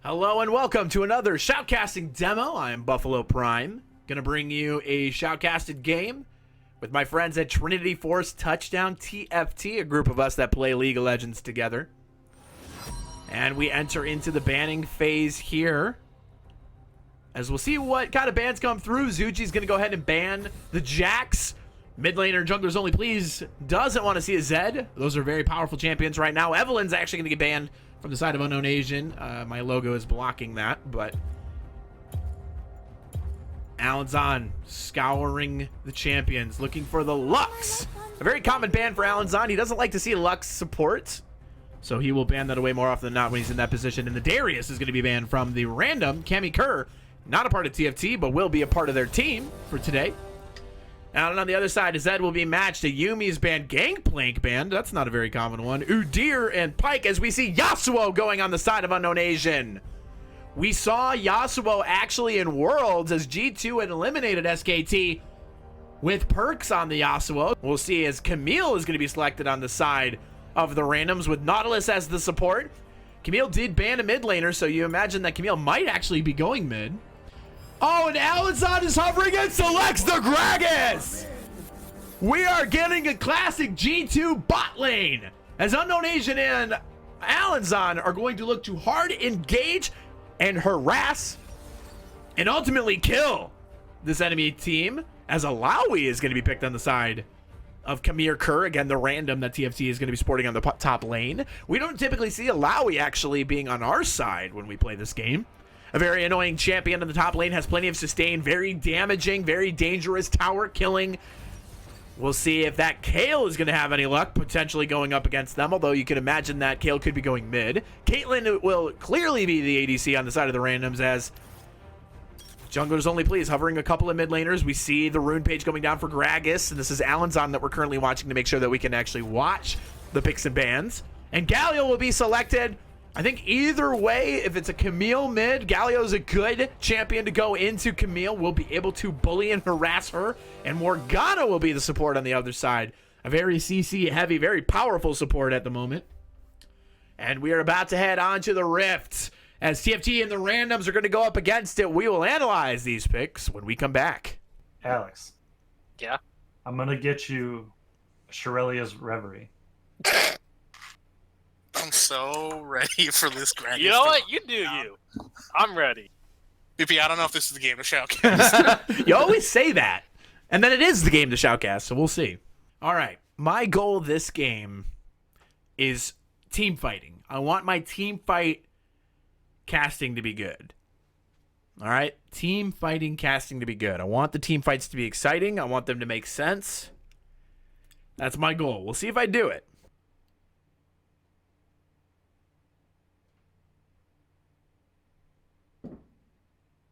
Hello and welcome to another Shoutcasting Demo. I am BuffaloPrime. Gonna bring you a shoutcasted game with my friends at Trinity Force Touchdown TFT, a group of us that play League of Legends together. And we enter into the banning phase here, as we'll see what kind of bans come through. Zuji's gonna go ahead and ban the Jax. Mid laner, junglers only please, doesn't want to see a Zed. Those are very powerful champions right now. Evelyn's actually gonna get banned from the side of Unknown Asian. My logo is blocking that, but Alanzon scouring the champions, looking for the Lux. A very common ban for Alanzon. He doesn't like to see Lux support, so he will ban that away more often than not when he's in that position. And the Darius is going to be banned from the random. Camille Kerr, not a part of TFT, but will be a part of their team for today. And on the other side, Zed will be matched. A Yumi is banned. Gangplank banned. That's not a very common one. Udyr and Pyke, as we see Yasuo going on the side of Unknown Asian. We saw Yasuo actually in Worlds as G2 had eliminated SKT with perks on the Yasuo. We'll see as Camille is going to be selected on the side of the randoms with Nautilus as the support. Camille did ban a mid laner, so you imagine that Camille might actually be going mid. Oh, and Alanzon is hovering and selects the Gragas! We are getting a classic G2 bot lane, as Unknown Asian and Alanzon are going to look to hard engage and harass and ultimately kill this enemy team, as Illaoi is going to be picked on the side of Camille Kerr, again the random that TFT is going to be sporting on the top lane. We don't typically see Illaoi actually being on our side when we play this game. A very annoying champion in the top lane, has plenty of sustain, very damaging, very dangerous, tower killing. We'll see if that Kayle is going to have any luck, potentially going up against them, although you can imagine that Kayle could be going mid. Caitlyn will clearly be the ADC on the side of the randoms, as junglers only please, hovering a couple of mid laners. We see the rune page going down for Gragas, and this is Alanzon that we're currently watching to make sure that we can actually watch the picks and bans. And Galio will be selected. I think either way, if it's a Camille mid, Galio's a good champion to go into Camille. We'll be able to bully and harass her, and Morgana will be the support on the other side. A very CC heavy, very powerful support at the moment. And we are about to head on to the Rift, as TFT and the randoms are going to go up against it. We will analyze these picks when we come back. Alex. Yeah? I'm going to get you Shirelia's Reverie. I'm so ready for this grand. You know what? You do you. I'm ready. BP, I don't know if this is the game of Shoutcast. You always say that, and then it is the game to Shoutcast, so we'll see. All right, my goal this game is team fighting. I want my team fight casting to be good. All right, team fighting casting to be good. I want the team fights to be exciting. I want them to make sense. That's my goal. We'll see if I do it.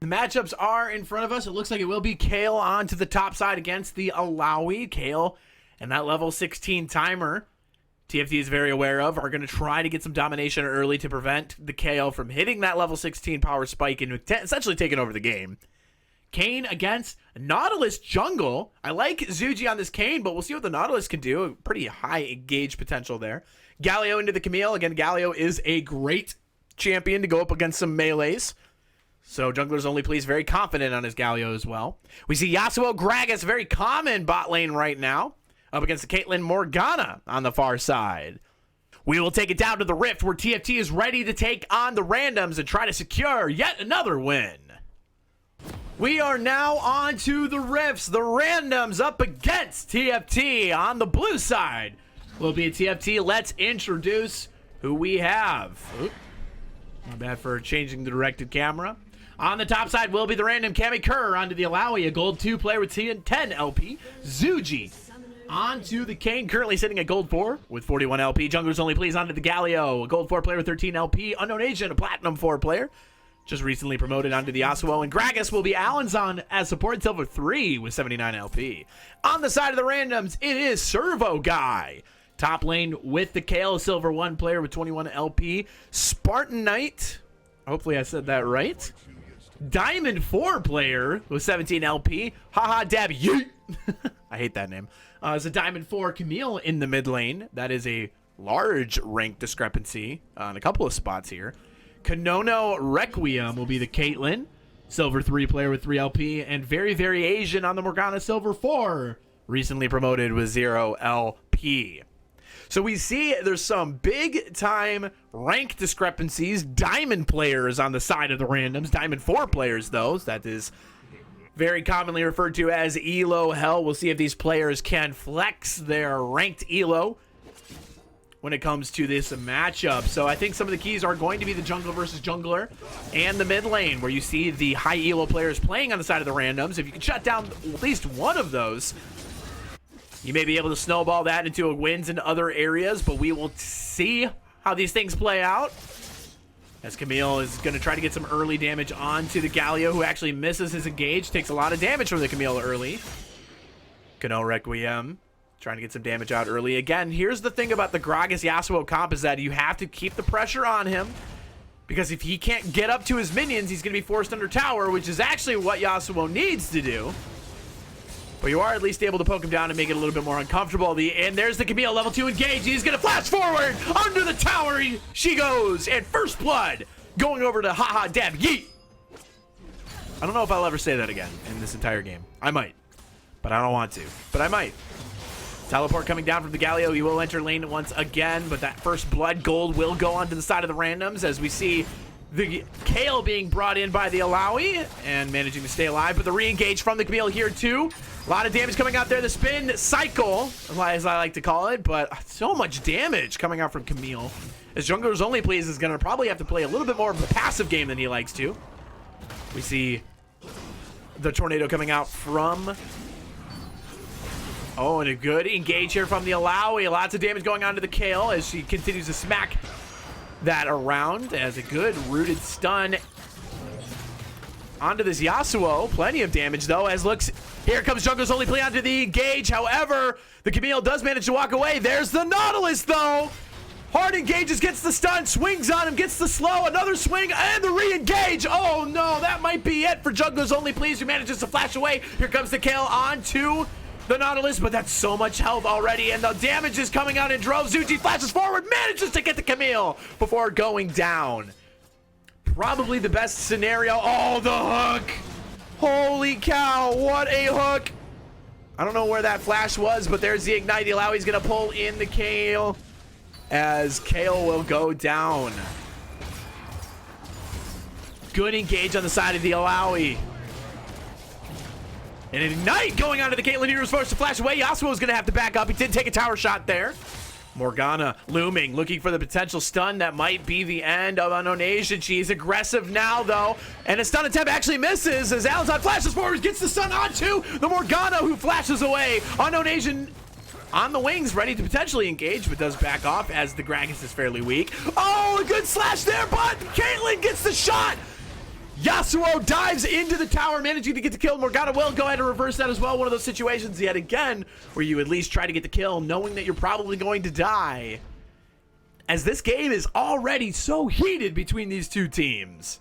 The matchups are in front of us. It looks like it will be Kayle on to the top side against the Illaoi. Kayle and that level 16 timer TFT is very aware of are going to try to get some domination early to prevent the Kayle from hitting that level 16 power spike and essentially taking over the game. Kayn against Nautilus jungle. I like Zuji on this Kayn, but we'll see what the Nautilus can do. A pretty high engage potential there. Galio into the Camille. Again, Galio is a great champion to go up against some melees. So junglers only please, very confident on his Galio as well. We see Yasuo, Gragas, very common bot lane right now, up against the Caitlyn, Morgana on the far side. We will take it down to the Rift, where TFT is ready to take on the randoms and try to secure yet another win. We are now on to the Rifts. The randoms up against TFT. On the blue side will be a TFT. Let's introduce who we have. Oop. Not bad for changing the directed camera. On the top side will be the random Camille Kerr onto the Illaoi, a gold 2 player with 10 LP. Zuji onto the Kayn, currently sitting at gold 4 with 41 LP. Junglers only please onto the Galio, a gold 4 player with 13 LP. Unknown Asian, a platinum 4 player, just recently promoted onto the Yasuo. And Gragas will be Alanzon as support, silver 3 with 79 LP. On the side of the randoms, it is Servoguy. Top lane with the Kayle, silver 1 player with 21 LP. Spartannite, hopefully I said that right. Diamond 4 player with 17 LP. Haha dab yeet. I hate that name. It's a Diamond 4 Camille in the mid lane. That is a large rank discrepancy on a couple of spots here. Kanono Requiem will be the Caitlyn. Silver 3 player with 3 LP. And VeryVeryAsian on the Morgana Silver 4. Recently promoted with 0 LP. So we see there's some big time rank discrepancies. Diamond players on the side of the randoms. Diamond 4 players, though. That is very commonly referred to as ELO hell. We'll see if these players can flex their ranked ELO when it comes to this matchup. So I think some of the keys are going to be the jungle versus jungler and the mid lane, where you see the high ELO players playing on the side of the randoms. If you can shut down at least one of those, you may be able to snowball that into wins in other areas, but we will see how these things play out. As Camille is going to try to get some early damage onto the Galio, who actually misses his engage. Takes a lot of damage from the Camille early. Kanono Requiem trying to get some damage out early. Again, here's the thing about the Gragas Yasuo comp is that you have to keep the pressure on him, because if he can't get up to his minions, he's going to be forced under tower, which is actually what Yasuo needs to do. But you are at least able to poke him down and make it a little bit more uncomfortable. And there's the Camille level 2 engage. He's going to flash forward under the tower. She goes. And first blood going over to haha dab yeet. I don't know if I'll ever say that again in this entire game. I might. But I don't want to. But I might. Teleport coming down from the Galio. He will enter lane once again. But that first blood gold will go onto the side of the randoms as we see the Kayle being brought in by the Illaoi and managing to stay alive. But the re-engage from the Camille here too. A lot of damage coming out there. The spin cycle, as I like to call it, but so much damage coming out from Camille. As Junglers Only Please is going to probably have to play a little bit more of a passive game than he likes to. We see the tornado coming out from... Oh, and a good engage here from the Illaoi. Lots of damage going on to the Kayle as she continues to smack that around as a good rooted stun onto this Yasuo. Plenty of damage though, as looks, here comes Junglers Only Play onto the engage. However, the Camille does manage to walk away. There's the Nautilus though. Hard engages, gets the stun, swings on him, gets the slow, another swing, and the re-engage. Oh no, that might be it for Junglers Only Please, who manages to flash away. Here comes the Kayle onto the Nautilus, but that's so much health already, and the damage is coming out in droves. Zuji flashes forward, manages to get the Camille before going down. Probably the best scenario. Oh, the hook! Holy cow, what a hook! I don't know where that flash was, but there's the ignite. Illaoi's gonna pull in the Kayle as Kayle will go down. Good engage on the side of the Illaoi. And an ignite going on to the Caitlyn. He was forced to flash away. Yasuo was going to have to back up. He did take a tower shot there. Morgana looming, looking for the potential stun that might be the end of Unknown Asian. She's aggressive now, though. And a stun attempt actually misses as Alanzon flashes forward, gets the stun onto the Morgana, who flashes away. Unknown Asian on the wings, ready to potentially engage, but does back off as the Gragas is fairly weak. Oh, a good slash there, but Caitlyn gets the shot. Yasuo dives into the tower, managing to get the kill. Morgana will go ahead and reverse that as well. One of those situations yet again where you at least try to get the kill knowing that you're probably going to die, as this game is already so heated between these two teams.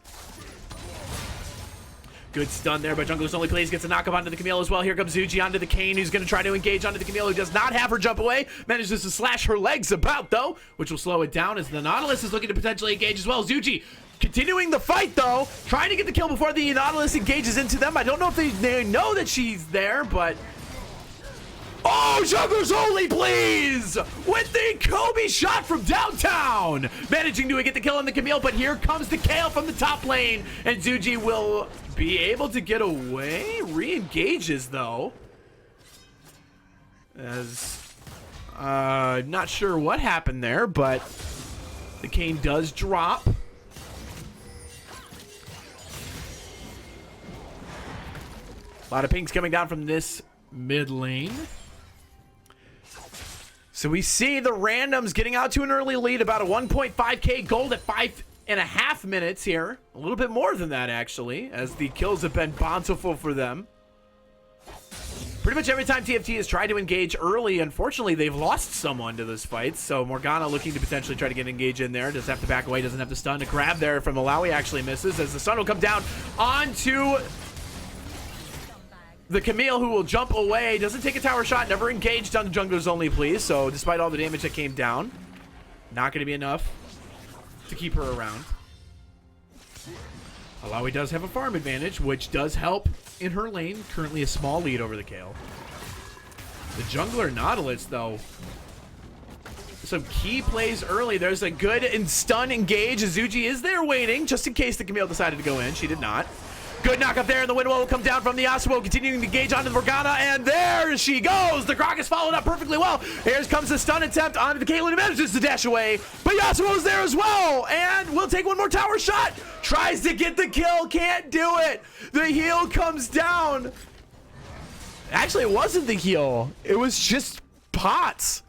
Good stun there, but Junglers Only Plays gets a knock up onto the Camille as well. Here comes Zuji onto the Kayn, who's going to try to engage onto the Camille, who does not have her jump away. Manages to slash her legs about, though, which will slow it down as the Nautilus is looking to potentially engage as well. Zuji continuing the fight, though, trying to get the kill before the Nautilus engages into them. I don't know if they know that she's there, but... Oh, Junglers Only Please! With the Kobe shot from downtown! Managing to get the kill on the Camille, but here comes the Kayle from the top lane, and Zuji will be able to get away. Re-engages, though. As... not sure what happened there, but the Kayn does drop. A lot of pings coming down from this mid lane. So we see the randoms getting out to an early lead, about a 1.5k gold at 5.5 minutes here. A little bit more than that, actually, as the kills have been bountiful for them. Pretty much every time TFT has tried to engage early, unfortunately, they've lost someone to this fight. So Morgana looking to potentially try to get engaged in there. Does have to back away, doesn't have the stun. To grab there from Illaoi actually misses, as the stun will come down onto the Camille, who will jump away. Doesn't take a tower shot, never engaged on the Junglers Only Please. So despite all the damage that came down, not going to be enough to keep her around. Illaoi does have a farm advantage, which does help in her lane. Currently a small lead over the Kayle. The jungler Nautilus, though, some key plays early. There's a good and stun engage. Zuji is there waiting, just in case the Camille decided to go in. She did not. Good knock up there, and the wind will come down from the Yasuo, continuing to engage onto the Morgana, and there she goes! The Gragas followed up perfectly well. Here comes the stun attempt onto the Caitlyn, who manages to dash away, but Yasuo's there as well, and we'll take one more tower shot. Tries to get the kill, can't do it. The heal comes down. Actually, it wasn't the heal. It was just pots.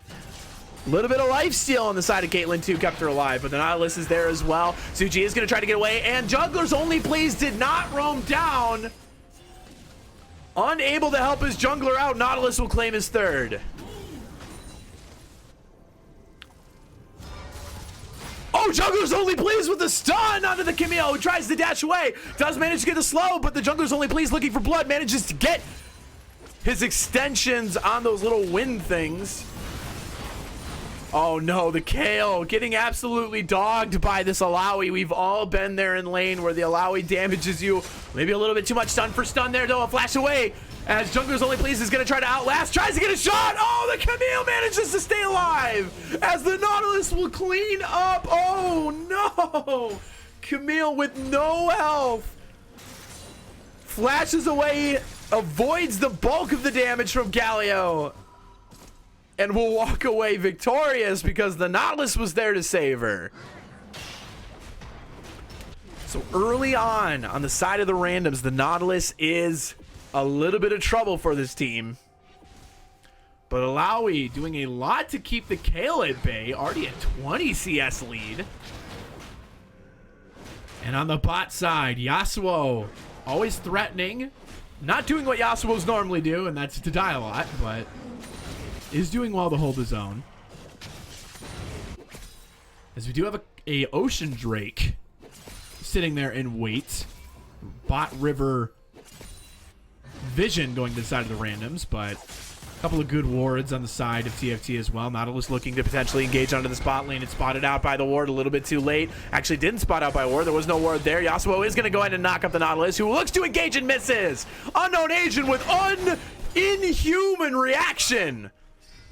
A little bit of life steal on the side of Caitlyn, too, kept her alive, but the Nautilus is there as well. Zuji is going to try to get away, and Jungler's Only Please did not roam down. Unable to help his jungler out, Nautilus will claim his third. Oh, Jungler's Only Please with the stun onto the Camille, who tries to dash away. Does manage to get the slow, but the Jungler's Only Please looking for blood manages to get his extensions on those little wind things. Oh no, the Kayle getting absolutely dogged by this Illaoi. We've all been there in lane where the Illaoi damages you. Maybe a little bit too much stun for stun there, though. A flash away as Jungler's Only Please is going to try to outlast. Tries to get a shot. Oh, the Camille manages to stay alive as the Nautilus will clean up. Oh no. Camille with no health. Flashes away, avoids the bulk of the damage from Galio, and will walk away victorious because the Nautilus was there to save her. So early on the side of the randoms, the Nautilus is a little bit of trouble for this team. But Illaoi doing a lot to keep the Kayle at bay. Already a 20 CS lead. And on the bot side, Yasuo always threatening. Not doing what Yasuo's normally do, and that's to die a lot, but is doing well to hold his own. As we do have a Ocean Drake sitting there in wait. Bot River Vision going to the side of the randoms, but a couple of good wards on the side of TFT as well. Nautilus looking to potentially engage onto the spot lane. It's spotted out by the ward a little bit too late. Actually didn't spot out by ward. There was no ward there. Yasuo is going to go ahead and knock up the Nautilus, who looks to engage and misses. Unknown Asian with inhuman reaction.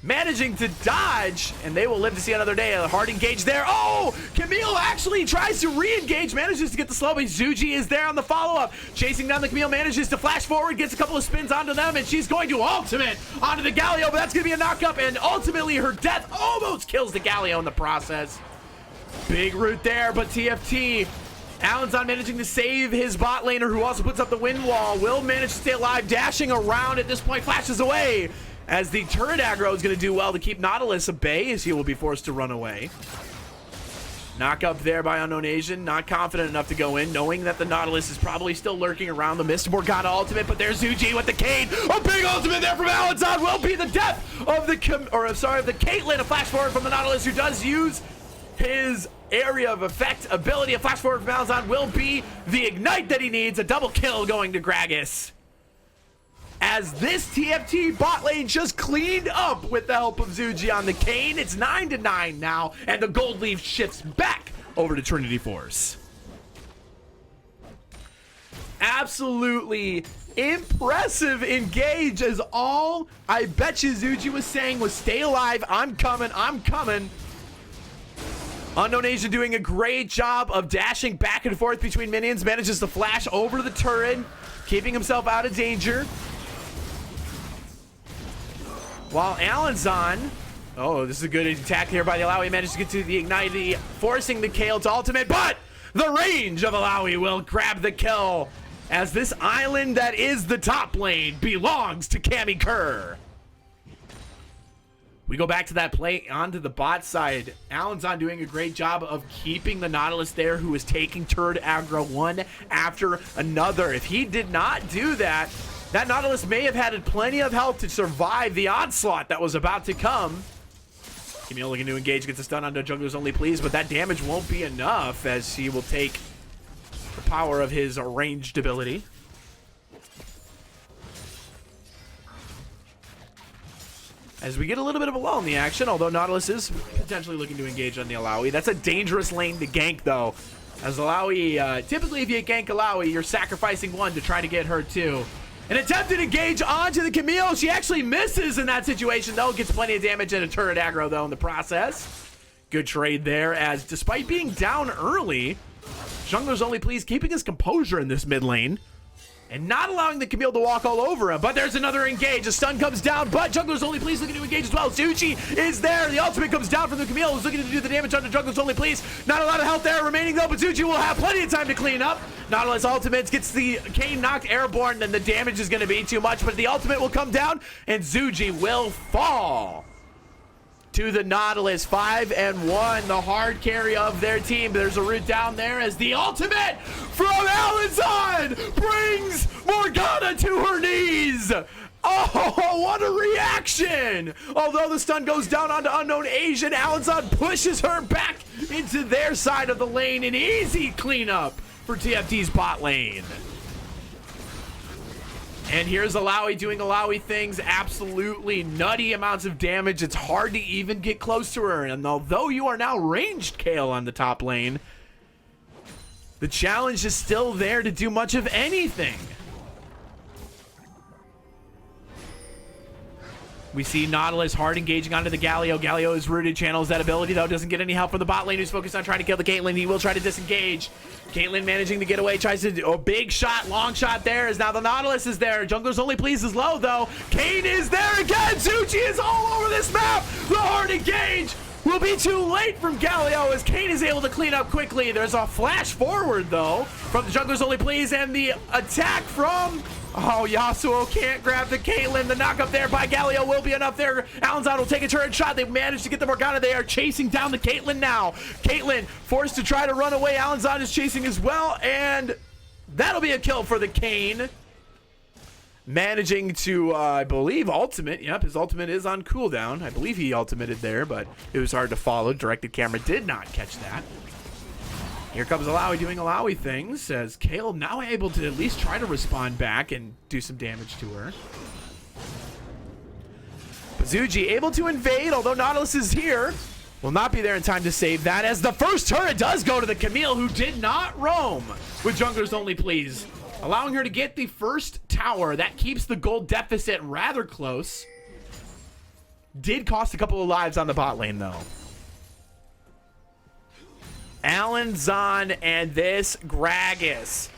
Managing to dodge, and they will live to see another day. A hard engage there. Oh, Camille actually tries to re-engage, manages to get the slow, but Zuji is there on the follow-up. Chasing down the Camille, manages to flash forward, gets a couple of spins onto them, and she's going to ultimate onto the Galio, but that's going to be a knock-up, and ultimately her death almost kills the Galio in the process. Big root there, but TFT, Alanzon managing to save his bot laner, who also puts up the wind wall, will manage to stay alive, dashing around at this point, flashes away, as the turret aggro is going to do well to keep Nautilus at bay, as he will be forced to run away. Knock up there by Unknown Asian, not confident enough to go in, knowing that the Nautilus is probably still lurking around the mist. Morgana ultimate, but there's Zuji with the Kayn. A big ultimate there from Alanzon will be the death of the Caitlyn. A flash forward from the Nautilus, who does use his area of effect ability. A flash forward from Alanzon will be the ignite that he needs. A double kill going to Gragas, as this TFT bot lane just cleaned up with the help of Zuji on the Kayn. It's 9-9 now, and the gold leaf shifts back over to Trinity Force. Absolutely impressive engage, as all I bet you Zuji was saying was stay alive, I'm coming, I'm coming. Unknown Asian doing a great job of dashing back and forth between minions, manages to flash over the turret, keeping himself out of danger. While Alanzon, oh, this is a good attack here by the Illaoi. He managed to get to the ignite, forcing the Kayle to ultimate, but the range of Illaoi will grab the kill, as this island that is the top lane belongs to Camille Kerr. We go back to that play onto the bot side. Alanzon doing a great job of keeping the Nautilus there, who is taking turret aggro one after another. If he did not do that, that Nautilus may have had plenty of health to survive the onslaught that was about to come. Camille looking to engage, gets a stun onto Jungler's Only Please, but that damage won't be enough, as he will take the power of his ranged ability. As we get a little bit of a lull in the action, although Nautilus is potentially looking to engage on the Illaoi. That's a dangerous lane to gank, though. As Illaoi, typically if you gank Illaoi, you're sacrificing one to try to get her too. An attempted engage onto the Camille. She actually misses in that situation though. Gets plenty of damage and a turret aggro though in the process. Good trade there, as despite being down early, Jungler's Only Please keeping his composure in this mid lane and not allowing the Camille to walk all over him. But there's another engage. A stun comes down, but Jungler's Only Please looking to engage as well. Zuji is there. The ultimate comes down from the Camille, who's looking to do the damage onto Jungler's Only Please. Not a lot of health there remaining though, but Zuji will have plenty of time to clean up. Nautilus ultimates, gets the Kayn knocked airborne, then the damage is going to be too much, but the ultimate will come down, and Zuji will fall to the Nautilus. 5-1, the hard carry of their team. There's a root down there as the ultimate from Alanzon brings Morgana to her knees. Oh, what a reaction! Although the stun goes down onto Unknown Asian, Alanzon pushes her back into their side of the lane. An easy cleanup for TFT's bot lane. And here's Illaoi doing Illaoi things, absolutely nutty amounts of damage. It's hard to even get close to her. And although you are now ranged Kayle on the top lane, the challenge is still there to do much of anything. We see Nautilus hard engaging onto the Galio. Galio is rooted, channels that ability though, doesn't get any help from the bot lane who's focused on trying to kill the Caitlyn. He will try to disengage. Caitlyn managing to get away, tries to do a big shot, long shot there, as now the Nautilus is there. Jungler's Only Please is low though. Kayn is there again. Zuji is all over this map. The hard engage will be too late from Galio as Kayn is able to clean up quickly. There's a flash forward though from the Jungler's Only Please, and the attack from Yasuo can't grab the Caitlyn. The knock up there by Galio will be enough there. Alanzon will take a turret shot. They've managed to get the Morgana. They are chasing down the Caitlyn now. Caitlyn forced to try to run away. Alanzon is chasing as well, and that'll be a kill for the Kayn. Managing to, I believe, ultimate. Yep, his ultimate is on cooldown. I believe he ultimated there, but it was hard to follow. Directed camera did not catch that. Here comes Illaoi doing Illaoi things, as Kayle now able to at least try to respond back and do some damage to her. But Zuji able to invade, although Nautilus is here. Will not be there in time to save that, as the first turret does go to the Camille, who did not roam with Jungler's Only Please, allowing her to get the first tower. That keeps the gold deficit rather close. Did cost a couple of lives on the bot lane, though. Alanzon and this Gragas.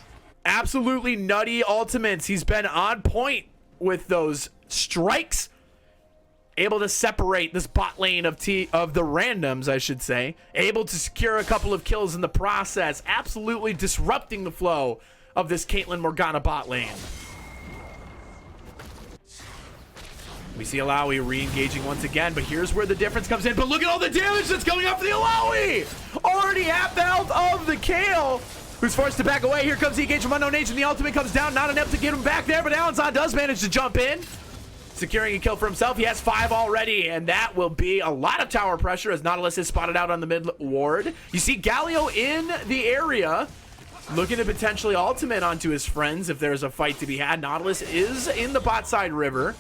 Absolutely nutty ultimates. He's been on point with those strikes. Able to separate this bot lane of the randoms, I should say. Able to secure a couple of kills in the process. Absolutely disrupting the flow of this Caitlyn Morgana bot lane. We see Illaoi re-engaging once again, but here's where the difference comes in. But look at all the damage that's coming up for the Illaoi! Already half the health of the Kayle, who's forced to back away. Here comes the engage from Unknown Asian. The ultimate comes down, not enough to get him back there, but Alanzon does manage to jump in, securing a kill for himself. He has 5 already, and that will be a lot of tower pressure as Nautilus is spotted out on the mid ward. You see Galio in the area, looking to potentially ultimate onto his friends if there's a fight to be had. Nautilus is in the bot side river.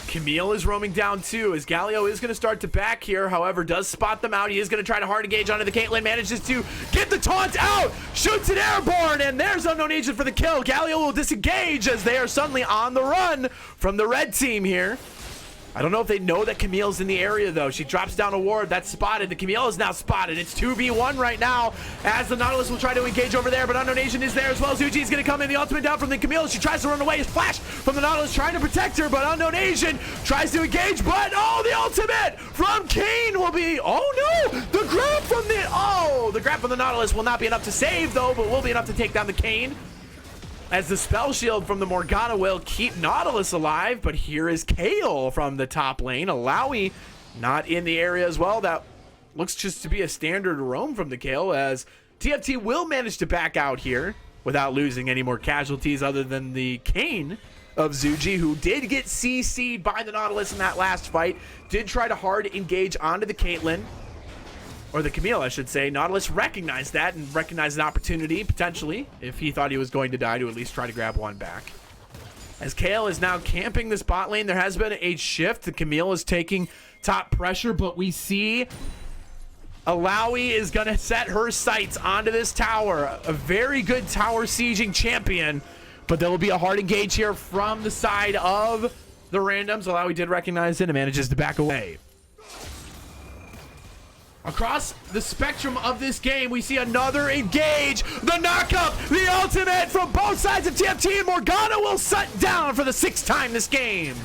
Camille is roaming down too, as Galio is going to start to back here. However, does spot them out. He is going to try to hard engage onto the Caitlyn. Manages to get the taunt out. Shoots it airborne, and there's Unknown Agent for the kill. Galio will disengage as they are suddenly on the run from the red team here. I don't know if they know that Camille's in the area, though. She drops down a ward. That's spotted. The Camille is now spotted. It's 2v1 right now, as the Nautilus will try to engage over there, but Unknown Asian is there as well. Zuji is going to come in. The ultimate down from the Camille. She tries to run away. Flash from the Nautilus trying to protect her, but Unknown Asian tries to engage, but the ultimate from Kayn will be, the grab from the grab from the Nautilus will not be enough to save, though, but will be enough to take down the Kayn, as the spell shield from the Morgana will keep Nautilus alive. But here is Kayle from the top lane. Illaoi not in the area as well. That looks just to be a standard roam from the Kayle, as TFT will manage to back out here without losing any more casualties other than the Kayn of Zuji, who did get CC'd by the Nautilus in that last fight. Did try to hard engage onto the Caitlyn, or the Camille, I should say. Nautilus recognized that and recognized an opportunity, potentially, if he thought he was going to die, to at least try to grab one back. As Kayle is now camping this bot lane, there has been a shift. The Camille is taking top pressure, but we see Illaoi is going to set her sights onto this tower. A very good tower sieging champion, but there will be a hard engage here from the side of the randoms. Illaoi did recognize it and manages to back away. Across the spectrum of this game, we see another engage. The knockup, the ultimate from both sides of TFT, and Morgana will shut down for the 6th time this game.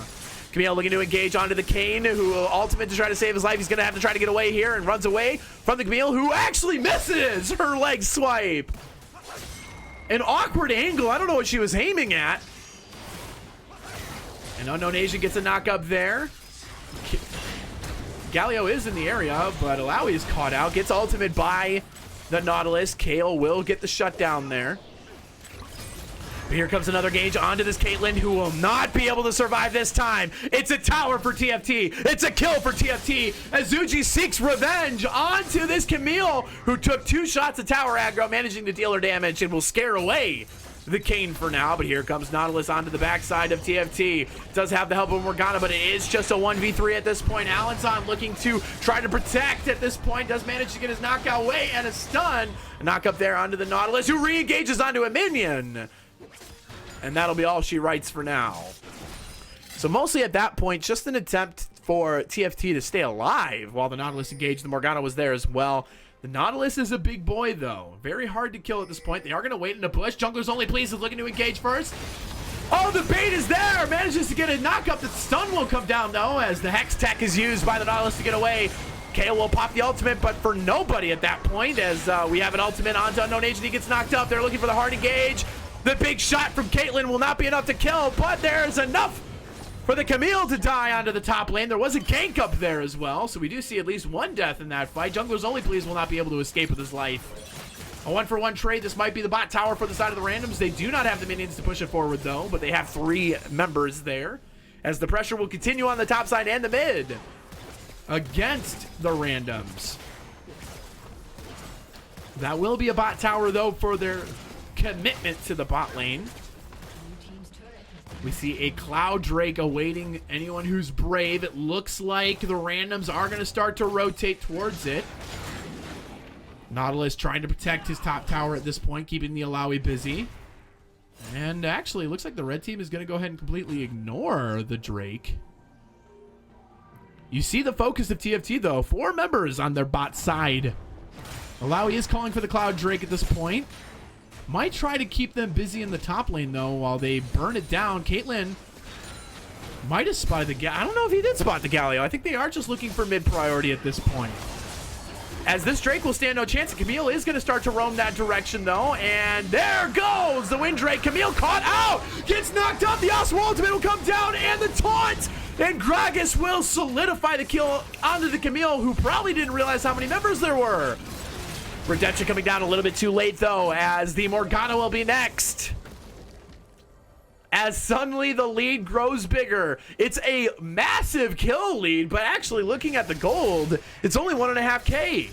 Camille looking to engage onto the Kayn, who will ultimate to try to save his life. He's going to have to try to get away here and runs away from the Camille, who actually misses her leg swipe. An awkward angle. I don't know what she was aiming at. An unknown Asian gets a knock up there. Galio is in the area, but Illaoi is caught out. Gets ultimate by the Nautilus. Kayle will get the shutdown there. But here comes another gauge onto this Caitlyn, who will not be able to survive this time. It's a tower for TFT. It's a kill for TFT as Zuji seeks revenge onto this Camille, who took 2 shots of tower aggro, managing to deal her damage and will scare away the Kayn for now. But here comes Nautilus onto the backside of TFT. Does have the help of Morgana, but it is just a 1v3 at this point. Alanzon looking to try to protect at this point. Does manage to get his knockout away and a stun. A knock up there onto the Nautilus, who re-engages onto a minion. And that'll be all she writes for now. So mostly at that point, just an attempt for TFT to stay alive while the Nautilus engaged. The Morgana was there as well. The Nautilus is a big boy, though. Very hard to kill at this point. They are going to wait in the bush. Junglers Only Please is looking to engage first. Oh, the bait is there. Manages to get a knock up. The stun will come down, though, as the Hex Tech is used by the Nautilus to get away. Kayle will pop the ultimate, but for nobody at that point, as we have an ultimate onto Unknown Agent. He gets knocked up. They're looking for the hard engage. The big shot from Caitlyn will not be enough to kill, but there's enough for the Camille to die onto the top lane. There was a gank up there as well, so we do see at least 1 death in that fight. Junglers Only Please will not be able to escape with his life. A 1-for-1 trade. This might be the bot tower for the side of the randoms. They do not have the minions to push it forward, though, but they have 3 members there, as the pressure will continue on the top side and the mid against the randoms. That will be a bot tower, though, for their commitment to the bot lane. We see a Cloud Drake awaiting anyone who's brave. It looks like the randoms are going to start to rotate towards it. Nautilus trying to protect his top tower at this point, keeping the Illaoi busy. And actually, it looks like the red team is going to go ahead and completely ignore the Drake. You see the focus of TFT, though. 4 members on their bot side. Illaoi is calling for the Cloud Drake at this point. Might try to keep them busy in the top lane, though, while they burn it down. Caitlyn might have spotted the Galio. I don't know if he did spot the Galio. I think they are just looking for mid priority at this point. As this Drake will stand no chance. Camille is going to start to roam that direction, though. And there goes the Wind Drake. Camille caught out. Gets knocked up. The Yasuo ultimate will come down. And the taunt. And Gragas will solidify the kill onto the Camille, who probably didn't realize how many members there were. Redemption coming down a little bit too late, though, as the Morgana will be next. As suddenly the lead grows bigger. It's a massive kill lead, but actually looking at the gold, it's only 1.5K.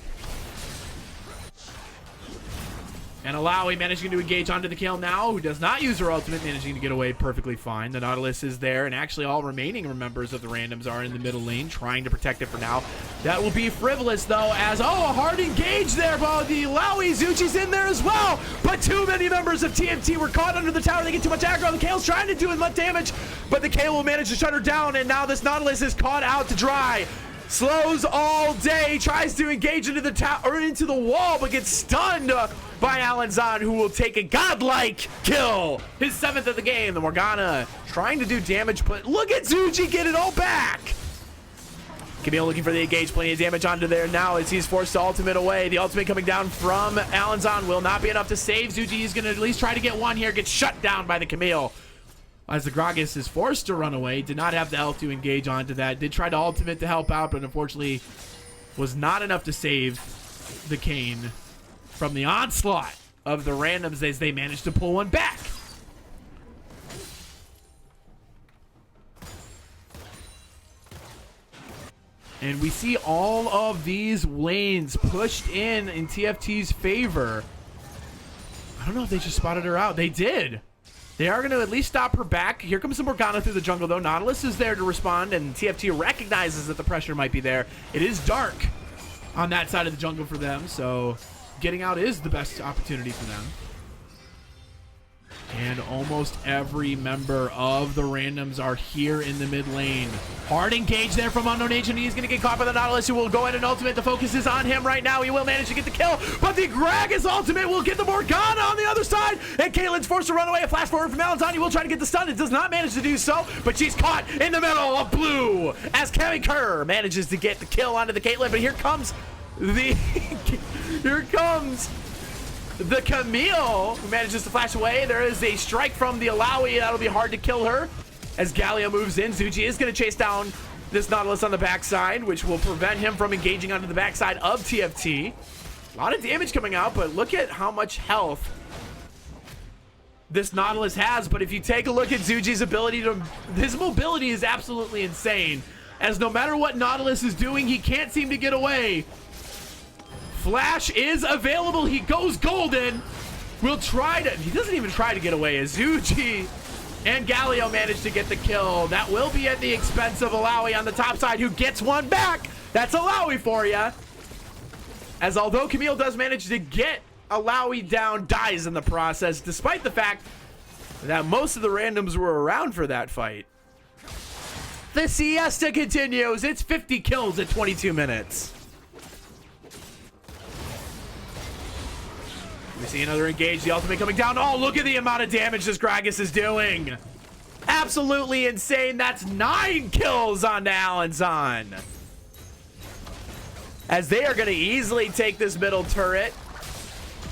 And Illaoi managing to engage onto the Kayle now, who does not use her ultimate, managing to get away perfectly fine. The Nautilus is there, and actually all remaining members of the randoms are in the middle lane, trying to protect it for now. That will be frivolous, though, as, oh, a hard engage there, but the Illaoi, Zuji's in there as well, but too many members of TFT were caught under the tower. They get too much aggro. The Kayle's trying to do as much damage, but the Kayle will manage to shut her down, and now this Nautilus is caught out to dry. Slows all day, tries to engage into the tower or into the wall, but gets stunned by Alanzon, who will take a godlike kill. His 7th of the game. The Morgana trying to do damage, but look at Zuji get it all back. Camille looking for the engage, plenty of damage onto there now as he's forced to ultimate away. The ultimate coming down from Alanzon will not be enough to save Zuji. He's going to at least try to get one here, gets shut down by the Camille. As the Gragas is forced to run away, did not have the health to engage onto that. Did try to ultimate to help out, but unfortunately was not enough to save the Kayn from the onslaught of the randoms as they managed to pull one back. And we see all of these lanes pushed in TFT's favor. I don't know if they just spotted her out. They did. They are going to at least stop her back. Here comes the Morgana through the jungle, though. Nautilus is there to respond, and TFT recognizes that the pressure might be there. It is dark. on that side of the jungle for them, so getting out is the best opportunity for them. And almost every member of the randoms are here in the mid lane. Hard engage there from Unknown Agent. He's going to get caught by the Nautilus, who will go in and ultimate. The focus is on him right now. He will manage to get the kill, but the Gragas ultimate will get the Morgana on the other side. And Caitlyn's forced to run away. A flash forward from Alanzon. He will try to get the stun. It does not manage to do so, but she's caught in the middle of blue as Kerr manages to get the kill onto the Caitlyn. But here comes the... here comes... the Camille, who manages to flash away. There is a strike from the Illaoi. That'll be hard to kill her. As Galio moves in, Zuji is going to chase down this Nautilus on the backside, which will prevent him from engaging onto the backside of TFT. A lot of damage coming out, but look at how much health this Nautilus has. But if you take a look at Zuji's ability to... his mobility is absolutely insane. As no matter what Nautilus is doing, he can't seem to get away. Flash is available. He goes golden. We'll try to... he doesn't even try to get away as Zuji and Galio manage to get the kill. That will be at the expense of Illaoi on the top side, who gets one back. That's Illaoi for you. As although Camille does manage to get Illaoi down, dies in the process, despite the fact that most of the randoms were around for that fight. The siesta continues. It's 50 kills at 22 minutes. We see another engage, the ultimate coming down. Oh, look at the amount of damage this Gragas is doing. Absolutely insane. That's 9 kills on Alanzon. As they are going to easily take this middle turret.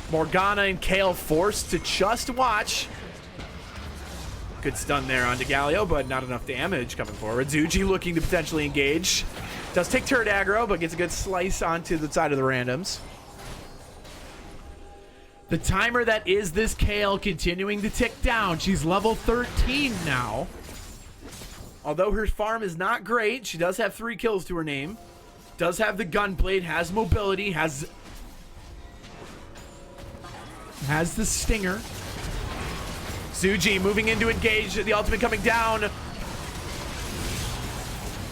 Morgana and Kayle forced to just watch. Good stun there onto Galio, but not enough damage coming forward. Zuji looking to potentially engage. Does take turret aggro, but gets a good slice onto the side of the randoms. The timer that is this Kayle continuing to tick down. She's level 13 now. Although her farm is not great, she does have 3 kills to her name. Does have the gunblade, has mobility, has the stinger. Zuji moving in to engage, the ultimate coming down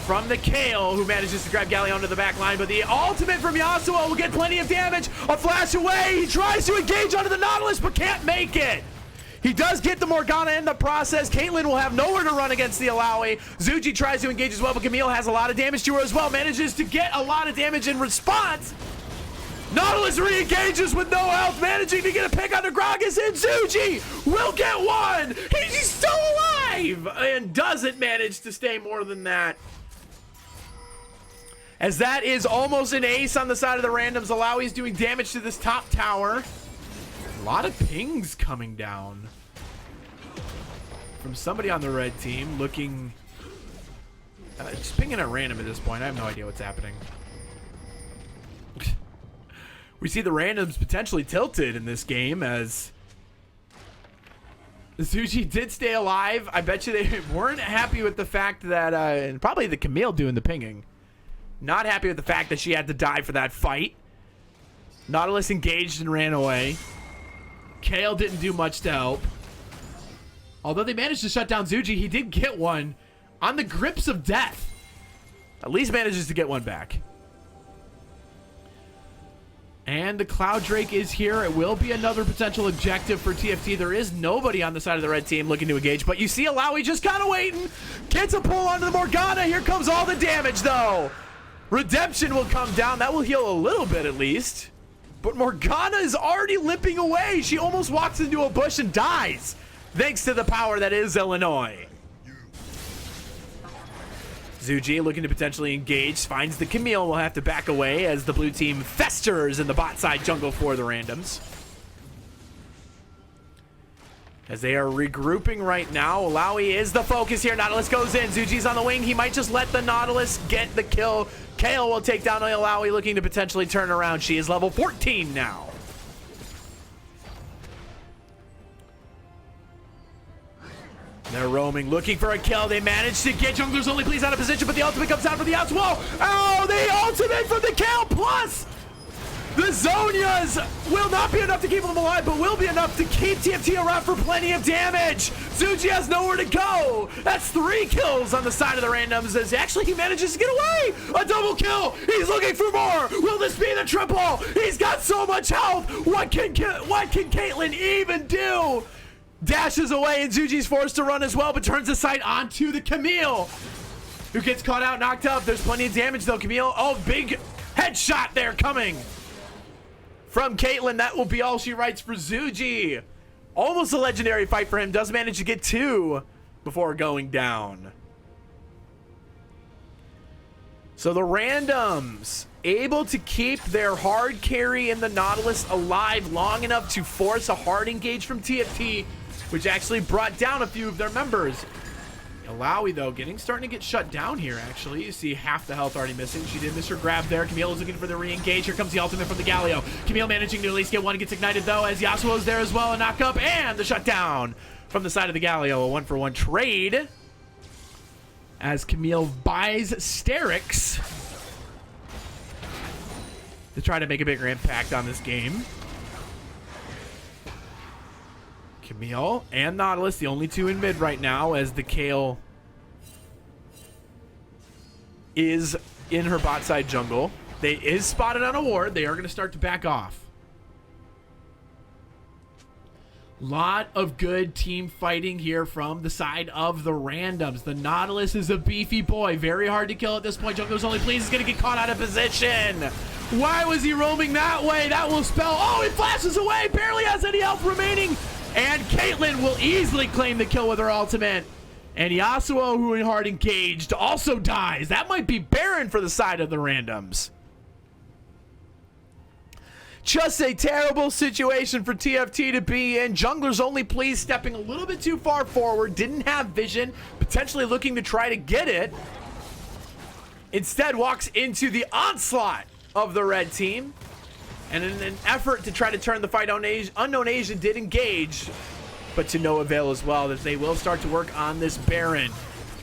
from the Kayle, who manages to grab Galio onto the back line, but the ultimate from Yasuo will get plenty of damage. A flash away, he tries to engage onto the Nautilus, but can't make it. He does get the Morgana in the process. Caitlyn will have nowhere to run against the Illaoi. Zuji tries to engage as well, but Camille has a lot of damage to her as well. Manages to get a lot of damage in response. Nautilus re-engages with no health, managing to get a pick onto Gragas, and Zuji will get one. He's still alive and doesn't manage to stay more than that. As that is almost an ace on the side of the randoms. Illaoi's doing damage to this top tower. A lot of pings coming down from somebody on the red team looking... just pinging at random at this point. I have no idea what's happening. We see the randoms potentially tilted in this game as Zuji did stay alive. I bet you they weren't happy with the fact that... and probably the Camille doing the pinging. Not happy with the fact that she had to die for that fight. Nautilus engaged and ran away. Kayle didn't do much to help. Although they managed to shut down Zuji, he did get one on the grips of death. At least manages to get one back. And the Cloud Drake is here. It will be another potential objective for TFT. There is nobody on the side of the red team looking to engage, but you see Illaoi just kind of waiting. Gets a pull onto the Morgana. Here comes all the damage, though. Redemption will come down. That will heal a little bit at least. But Morgana is already limping away. She almost walks into a bush and dies, thanks to the power that is Illaoi. Zuji looking to potentially engage. Finds the Camille. Will have to back away as the blue team festers in the bot side jungle for the randoms. As they are regrouping right now. Illaoi is the focus here. Nautilus goes in. Zuji's on the wing. He might just let the Nautilus get the kill. Kayle will take down Illaoi, looking to potentially turn around. She is level 14 now. They're roaming, looking for a kill. They manage to get Junglers Only Please out of position, but the ultimate comes out from the outs. Whoa! Oh, the ultimate from the Kayle plus The Zonias will not be enough to keep them alive, but will be enough to keep TFT around for plenty of damage. Zuji has nowhere to go. That's 3 kills on the side of the randoms as actually he manages to get away. A double kill. He's looking for more. Will this be the triple? He's got so much health. What can Caitlyn even do? Dashes away and Zuji's forced to run as well, but turns the sight onto the Camille, who gets caught out, knocked up. There's plenty of damage though. Camille, oh, big headshot there coming from Caitlyn. That will be all she writes for Zuji. Almost a legendary fight for him. Does manage to get 2 before going down. So the randoms able to keep their hard carry in the Nautilus alive long enough to force a hard engage from TFT, which actually brought down a few of their members. Illaoi, though, starting to get shut down here, actually. You see half the health already missing. She did miss her grab there. Camille is looking for the re-engage. Here comes the ultimate from the Galio. Camille managing to at least get one. Gets ignited, though, as Yasuo is there as well. A knock up and the shutdown from the side of the Galio. A 1-for-1 trade as Camille buys Sterix to try to make a bigger impact on this game. Camille and Nautilus, the only 2 in mid right now, as the Kayle is in her bot side jungle. They is spotted on a ward. They are going to start to back off. Lot of good team fighting here from the side of the randoms. The Nautilus is a beefy boy. Very hard to kill at this point. Jungler's only please is going to get caught out of position. Why was he roaming that way? That will spell. Oh, he flashes away. Barely has any health remaining. And Caitlyn will easily claim the kill with her ultimate. And Yasuo, who in hard engaged, also dies. That might be Baron for the side of the randoms. Just a terrible situation for TFT to be in. Jungler's only please stepping a little bit too far forward. Didn't have vision. Potentially looking to try to get it. Instead walks into the onslaught of the red team. And in an effort to try to turn the fight on Unknown Asian did engage, but to no avail as well, as they will start to work on this Baron.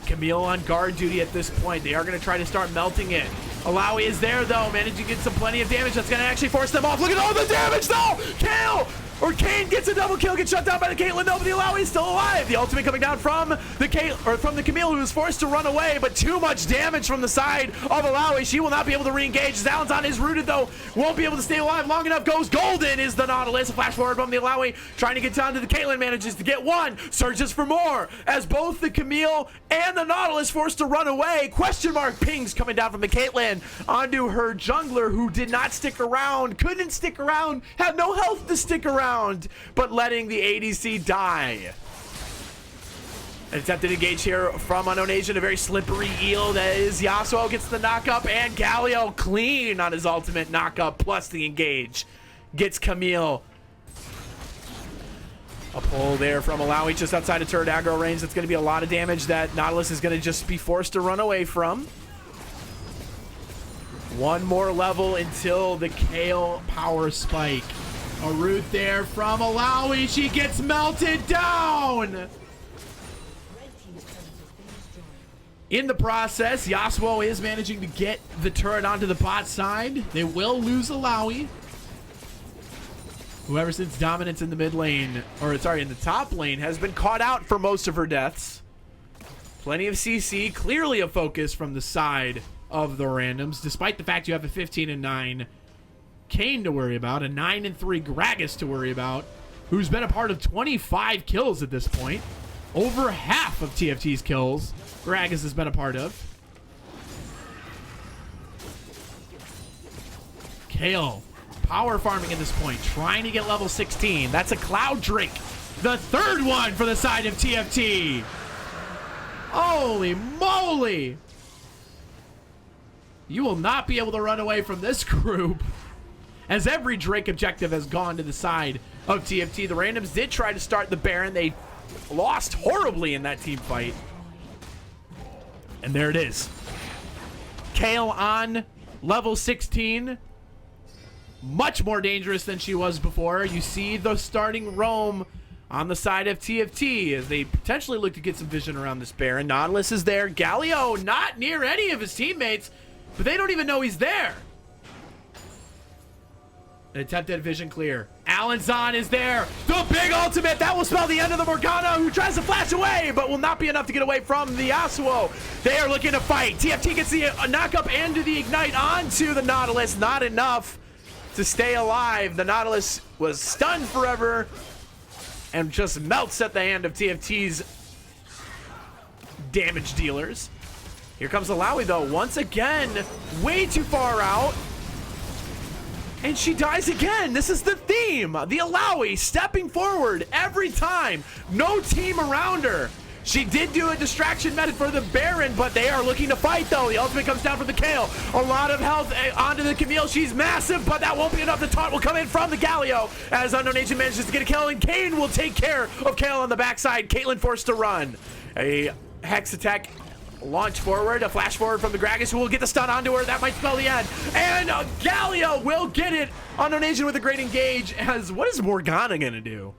Camille on guard duty at this point. They are going to try to start melting it. Illaoi is there, though, managing to get some plenty of damage. That's going to actually force them off. Look at all the damage, though! Kayn gets a double kill, gets shut down by the Caitlyn, though, but the Illaoi is still alive. The ultimate coming down from the Camille, who was forced to run away, but too much damage from the side of Illaoi. She will not be able to re-engage. Alanzon is rooted, though. Won't be able to stay alive long enough. Goes golden is the Nautilus. A flash forward from the Illaoi, trying to get down to the Caitlyn, manages to get 1. Searches for more, as both the Camille and the Nautilus forced to run away. Question mark pings coming down from the Caitlyn onto her jungler, who did not stick around, couldn't stick around, had no health to stick around, but letting the ADC die. An attempted engage here from Unknown Asian, a very slippery eel that is Yasuo, gets the knock up, and Galio clean on his ultimate knock up plus the engage. Gets Camille. A pull there from Illaoi just outside of turret aggro range. That's going to be a lot of damage that Nautilus is going to just be forced to run away from. 1 more level until the Kayle power spike. A root there from Illaoi. She gets melted down. In the process, Yasuo is managing to get the turret onto the bot side. They will lose Illaoi, who ever since dominance in the mid lane, or sorry, in the top lane, has been caught out for most of her deaths. Plenty of CC, clearly a focus from the side of the randoms, despite the fact you have a 15-9 Kayn to worry about, a 9-3 Gragas to worry about, who's been a part of 25 kills at this point. Over half of TFT's kills, Gragas has been a part of. Kayle, power farming at this point, trying to get level 16. That's a Cloud Drake, the 3rd one for the side of TFT. Holy moly! You will not be able to run away from this group, as every Drake objective has gone to the side of TFT. The randoms did try to start the Baron. They lost horribly in that team fight. And there it is. Kayle on level 16. Much more dangerous than she was before. You see the starting roam on the side of TFT as they potentially look to get some vision around this Baron. Nautilus is there. Galio not near any of his teammates, but they don't even know he's there. An attempted vision clear. Alanzon is there. The big ultimate. That will spell the end of the Morgana, who tries to flash away, but will not be enough to get away from the Yasuo. They are looking to fight. TFT gets the knock-up and the ignite onto the Nautilus. Not enough to stay alive. The Nautilus was stunned forever and just melts at the hand of TFT's damage dealers. Here comes Illaoi, though, once again, way too far out. And she dies again. This is the theme. The Illaoi stepping forward every time. No team around her. She did do a distraction method for the Baron, but they are looking to fight, though. The ultimate comes down from the Kayle. A lot of health onto the Camille. She's massive, but that won't be enough. The taunt will come in from the Galio as Unknown Agent manages to get a kill, and Kayn will take care of Kayle on the backside. Caitlyn forced to run. A Hex attack launch forward, a flash forward from the Gragas, who will get the stun onto her. That might spell the end. And Galio will get it. Unknown Agent with a great engage. As what is Morgana gonna do?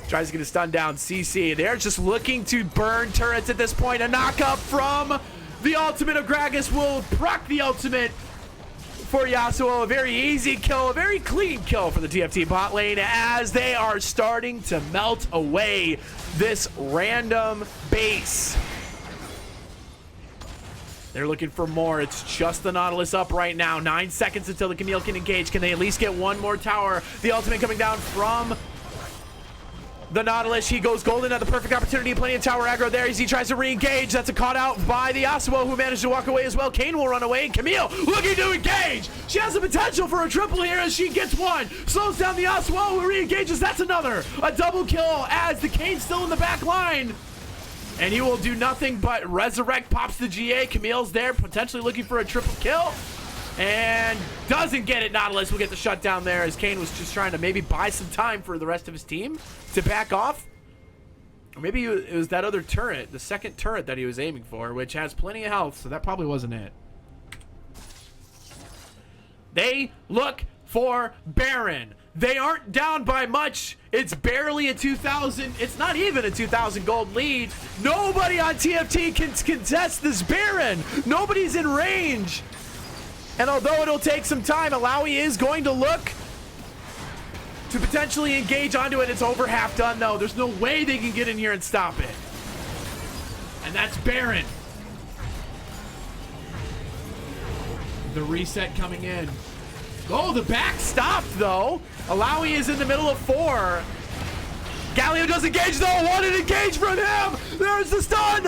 Tries to get a stun down. CC. They're just looking to burn turrets at this point. A knock up from the ultimate of Gragas will proc the ultimate for Yasuo. A very easy kill, a very clean kill for the TFT bot lane as they are starting to melt away this random base. They're looking for more. It's just the Nautilus up right now. 9 seconds until the Camille can engage. Can they at least get one more tower? The ultimate coming down from the Nautilus. He goes golden at the perfect opportunity. Plenty of tower aggro there as he tries to re-engage. That's a caught out by the Yasuo, who managed to walk away as well. Kayn will run away. Camille looking to engage. She has the potential for a triple here as she gets one. Slows down the Yasuo, who re-engages. That's another. A double kill as the Kayn's still in the back line. And he will do nothing but resurrect, pops the GA. Camille's there, potentially looking for a triple kill. And doesn't get it. Nautilus will get the shutdown there as Kayn was just trying to maybe buy some time for the rest of his team to back off. Or maybe it was that other turret, the second turret that he was aiming for, which has plenty of health, so that probably wasn't it. They look for Baron. They aren't down by much. It's barely a 2,000. It's not even a 2,000 gold lead. Nobody on TFT can contest this Baron. Nobody's in range. And although it'll take some time, Illaoi is going to look to potentially engage onto it. It's over half done, though. There's no way they can get in here and stop it. And that's Baron. The reset coming in. Oh, the back stopped, though. Illaoi is in the middle of 4. Galio does engage, though. Wanted engage from him. There's the stun.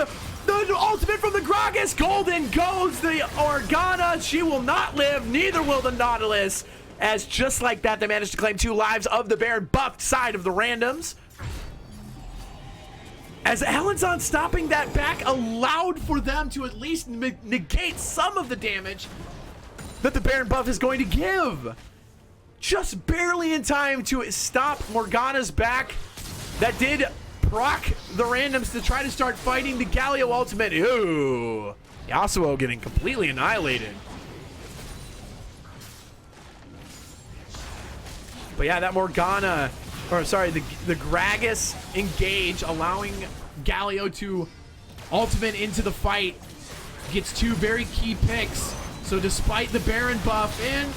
The ultimate from the Gragas. Golden goes the Morgana. She will not live. Neither will the Nautilus. As just like that, they managed to claim 2 lives of the Baron buffed side of the randoms. As Alanzon stopping that back allowed for them to at least negate some of the damage that the Baron buff is going to give. Just barely in time to stop Morgana's back. That did proc the randoms to try to start fighting the Galio ultimate. Ooh, Yasuo getting completely annihilated. But yeah, that Morgana, or sorry, the Gragas engage, allowing Galio to ultimate into the fight. Gets 2 very key picks. So despite the Baron buff in,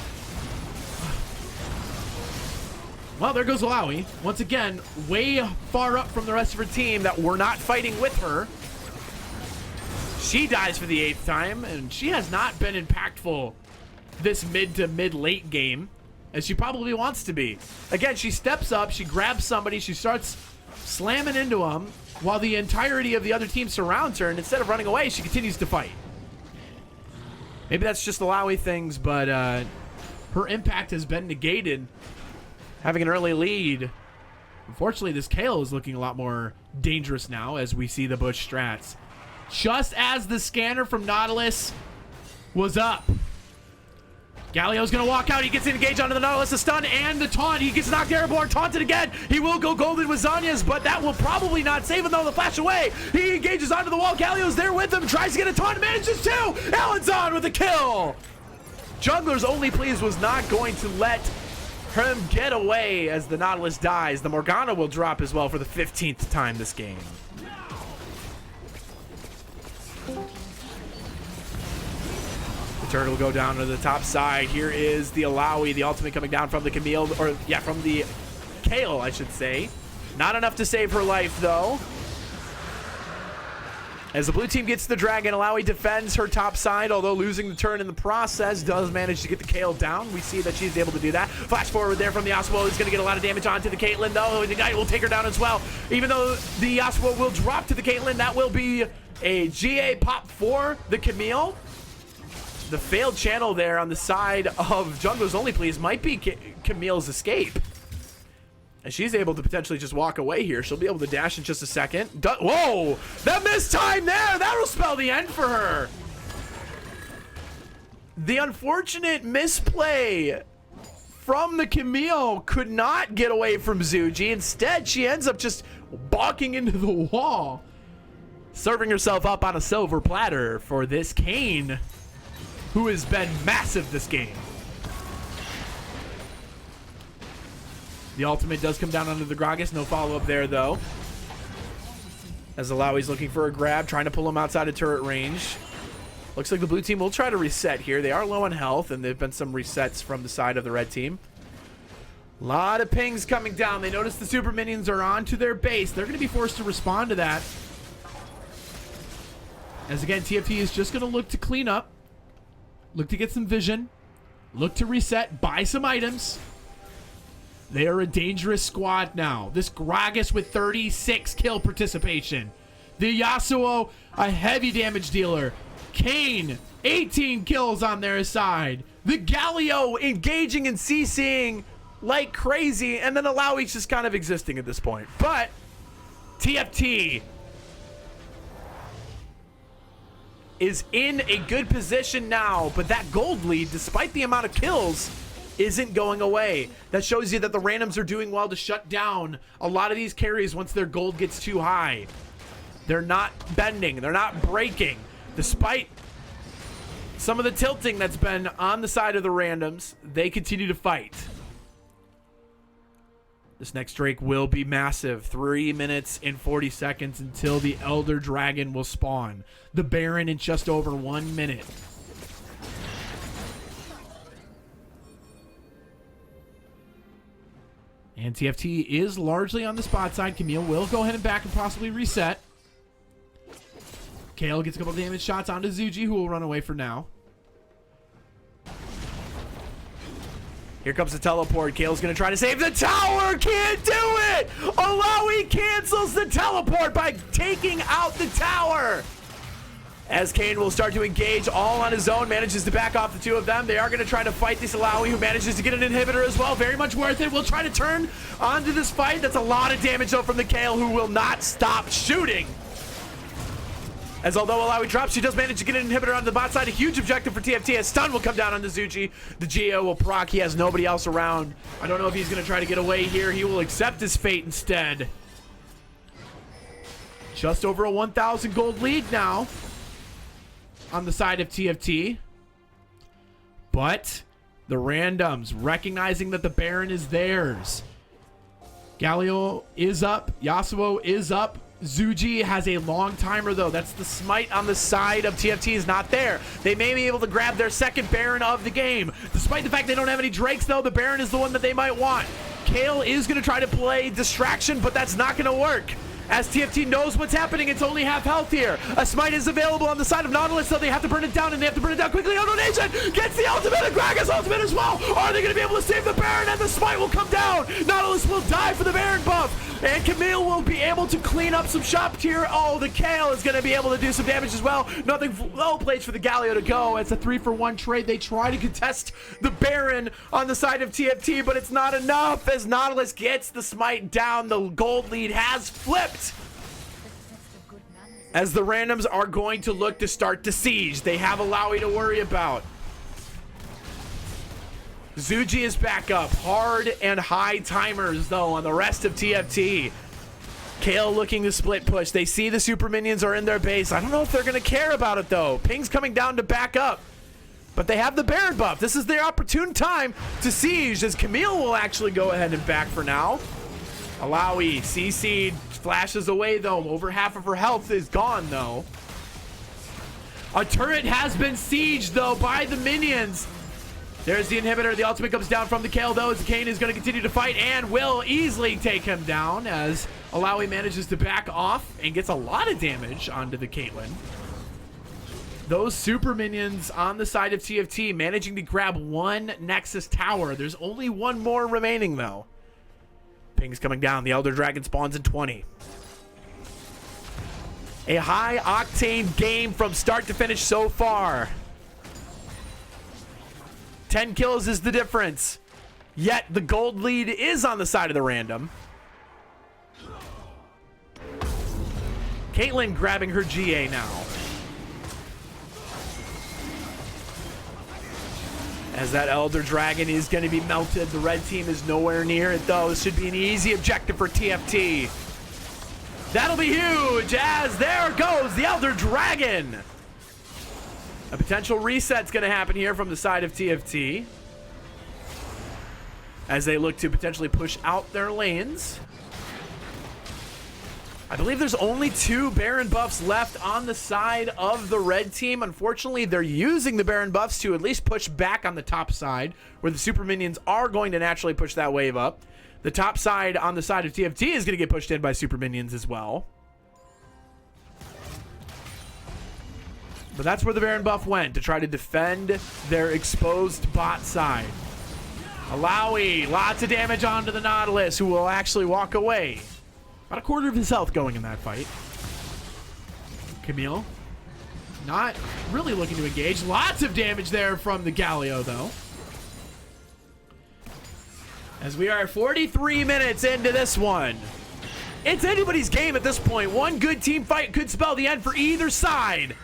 well, there goes Illaoi. Once again, way far up from the rest of her team that were not fighting with her. She dies for the 8th time, and she has not been impactful this mid to mid-late game, as she probably wants to be. Again, she steps up, she grabs somebody, she starts slamming into them, while the entirety of the other team surrounds her, and instead of running away, she continues to fight. Maybe that's just Illaoi things, but her impact has been negated. Having an early lead. Unfortunately, this Kayle is looking a lot more dangerous now as we see the Bush strats. Just as the scanner from Nautilus was up. Galio's going to walk out. He gets engaged onto the Nautilus. The stun and the taunt. He gets knocked airborne. Taunted again. He will go golden with Zanya's, but that will probably not save him, though. The flash away. He engages onto the wall. Galio's there with him. Tries to get a taunt. Manages to. Alanzon with a kill. Jungler's only please was not going to let him get away as the Nautilus dies. The Morgana will drop as well for the 15th time this game. The Turtle will go down to the top side. Here is the Illaoi, the ultimate coming down from the Camille, or yeah, from the Kayle, I should say. Not enough to save her life, though. As the blue team gets the dragon, Illaoi defends her top side, although losing the turn in the process, does manage to get the Kayle down. We see that she's able to do that. Flash forward there from the Yasuo. He's going to get a lot of damage onto the Caitlyn, though. The guy will take her down as well. Even though the Yasuo will drop to the Caitlyn, that will be a GA pop for the Camille. The failed channel there on the side of Junglers Only Please might be Camille's escape. And she's able to potentially just walk away here. She'll be able to dash in just a second. Whoa! That missed time there! That'll spell the end for her. The unfortunate misplay from the Camille could not get away from Zuji. Instead, she ends up just balking into the wall. Serving herself up on a silver platter for this Kayn, who has been massive this game. The ultimate does come down under the Gragas. No follow-up there, though. As Illaoi's looking for a grab, trying to pull him outside of turret range. Looks like the blue team will try to reset here. They are low on health, and there have been some resets from the side of the red team. A lot of pings coming down. They notice the super minions are onto their base. They're going to be forced to respond to that. As again, TFT is just going to look to clean up. Look to get some vision. Look to reset. Buy some items. They are a dangerous squad now. This Gragas with 36 kill participation. The Yasuo, a heavy damage dealer. Kayn, 18 kills on their side. The Galio engaging and CCing like crazy. And then Illaoi's just kind of existing at this point. But TFT is in a good position now. But that gold lead, despite the amount of kills, isn't going away. That shows you that the randoms are doing well to shut down a lot of these carries once their gold gets too high. They're not bending. They're not breaking. Despite some of the tilting that's been on the side of the randoms, they continue to fight. This next Drake will be massive. 3 minutes and 40 seconds until the Elder Dragon will spawn. The Baron in just over 1 minute. And TFT is largely on the spot side. Camille will go ahead and back and possibly reset. Kayle gets a couple damage shots onto Zuji, who will run away for now. Here comes the teleport. Kayle's going to try to save the tower. Can't do it. Illaoi cancels the teleport by taking out the tower. As Kayn will start to engage all on his own, manages to back off the two of them. They are going to try to fight this Illaoi, who manages to get an inhibitor as well. Very much worth it. We'll try to turn onto this fight. That's a lot of damage, though, from the Kayle, who will not stop shooting. As although Illaoi drops, she does manage to get an inhibitor on the bot side. A huge objective for TFT, as stun will come down on the Zuji. The Geo will proc. He has nobody else around. I don't know if he's going to try to get away here. He will accept his fate instead. Just over a 1,000 gold lead now on the side of TFT. But the randoms recognizing that the Baron is theirs. Galio is up. Yasuo is up. Zuji has a long timer, though. That's the smite on the side of TFT is not there. They may be able to grab their second Baron of the game. Despite the fact they don't have any Drakes, though, the Baron is the one that they might want. Kayle is going to try to play distraction, but that's not going to work. As TFT knows what's happening, it's only half health here. A smite is available on the side of Nautilus, so they have to burn it down, and they have to burn it down quickly. Oh, no, Nation gets the ultimate, and Gragas ultimate as well. Are they going to be able to save the Baron, and the smite will come down? Nautilus will die for the Baron buff, and Camille will be able to clean up some shop tier. Oh, the Kayle is going to be able to do some damage as well. Nothing low place for the Galio to go. It's a 3-for-1 trade. They try to contest the Baron on the side of TFT, but it's not enough as Nautilus gets the smite down. The gold lead has flipped, as the randoms are going to look to start the siege. They have Illaoi to worry about. Zuji is back up. Hard and high timers, though, on the rest of TFT. Kayle looking to split push. They see the super minions are in their base. I don't know if they're going to care about it, though. Ping's coming down to back up. But they have the Baron buff. This is their opportune time to siege, as Camille will actually go ahead and back for now. Illaoi, CC'd, flashes away, though. Over half of her health is gone, though. A turret has been sieged, though, by the minions. There's the inhibitor. The ultimate comes down from the Kayle, though, as Kayn is going to continue to fight and will easily take him down as Illaoi manages to back off and gets a lot of damage onto the Caitlyn. Those super minions on the side of TFT managing to grab one Nexus tower. There's only one more remaining, though. Ping's coming down. The Elder Dragon spawns in 20. A high-octane game from start to finish so far. 10 kills is the difference. Yet the gold lead is on the side of the random. Caitlyn grabbing her GA now. As that Elder Dragon is going to be melted. The red team is nowhere near it, though. This should be an easy objective for TFT. That'll be huge, as there goes the Elder Dragon. A potential reset's going to happen here from the side of TFT as they look to potentially push out their lanes. I believe there's only 2 Baron buffs left on the side of the red team. Unfortunately, they're using the Baron buffs to at least push back on the top side, where the super minions are going to naturally push that wave up. The top side on the side of TFT is going to get pushed in by super minions as well. But that's where the Baron buff went, to try to defend their exposed bot side. Illaoi, lots of damage onto the Nautilus, who will actually walk away. About a quarter of his health going in that fight. Camille, not really looking to engage. Lots of damage there from the Galio, though. As we are 43 minutes into this one. It's anybody's game at this point. One good team fight could spell the end for either side.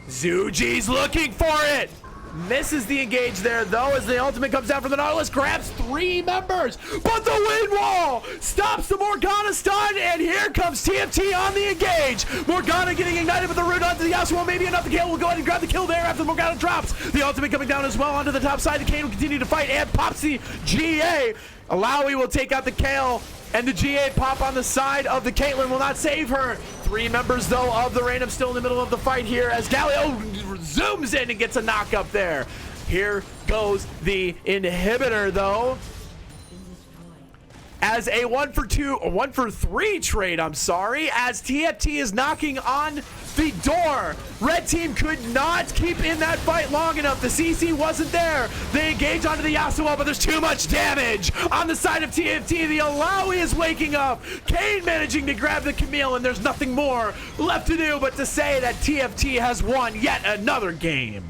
Zuji's looking for it. Misses the engage there, though, as the ultimate comes down from the Nautilus. Grabs 3 members, but the wind wall stops the Morgana stun, and here comes TFT on the engage. Morgana getting ignited with the root onto the Yasuo. Maybe enough. The Kayle will go ahead and grab the kill there after the Morgana drops. The ultimate coming down as well onto the top side. The Kayn will continue to fight and pops the GA. Illaoi will take out the Kayle, and the GA pop on the side of the Caitlyn will not save her. 3 members, though, of the random still in the middle of the fight here as Galio zooms in and gets a knock up there. Here goes the inhibitor, though, as a 1 for 3 trade, as TFT is knocking on the door. Red team could not keep in that fight long enough. The CC wasn't there. They engage onto the Yasuo, but there's too much damage on the side of TFT. The Illaoi is waking up. Kayn managing to grab the Camille, and there's nothing more left to do but to say that TFT has won yet another game.